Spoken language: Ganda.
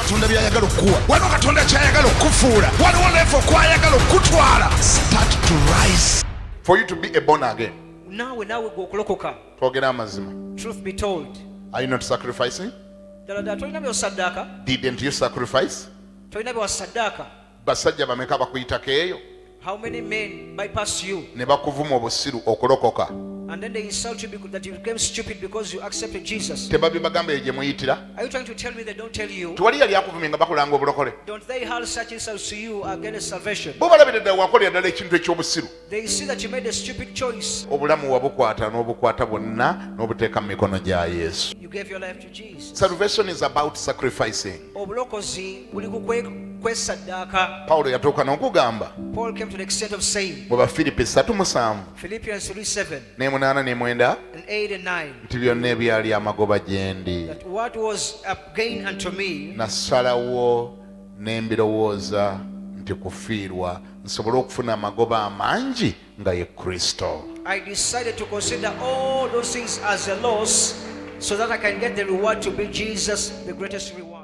katonda byayagala okuwa, waliwo katonda kyayagala okufuula, waliwo level kwayagala okutwala. Start to rise for you to be a born again. Naawe okulokoka. Twogera amazima. Truth be told. Are you not sacrificing? Tolina byosaddaaka. Didn't you sacrifice? Tolina byosaddaaka. Basajja bameka bakuyitako eyo? How many men bypass you? Ne bakuvuma obusiru okulokoka. And then they insult you because that you became stupid because you accepted Jesus. Tebabbi bagamba eyo gye muyitira? Are you trying to tell me they don't tell you? Tewali yali akuvumye nga bakulanga obulokole. Don't they hurl such insults to you against salvation? Bo balabira ddala wakolera ddala ekintu eky'obusiru. They see that you made a stupid choice. Obulamu wabukwata n'obukwata bwonna n'obuteeka mu mikono gya Yesu. You gave your life to Jesus. Salvation is about sacrificing. Obulokozi buli ku kwesaddaaka. Pawulo yatuuka n'okugamba. Paul came to the extent of saying. Mu Bafiripi 3:7. Philippians 3:7. Ne 8 ne 9. And 8 and 9. Nti byonna ebyali amagoba gye ndi. That what was a gain unto me. Nasalawo ne mbirowooza nti kufiirwa nsobole okufuna amagoba amangi nga ye Kristo. I decided to consider all those things as a loss so that I can get the reward to be Jesus, the greatest reward.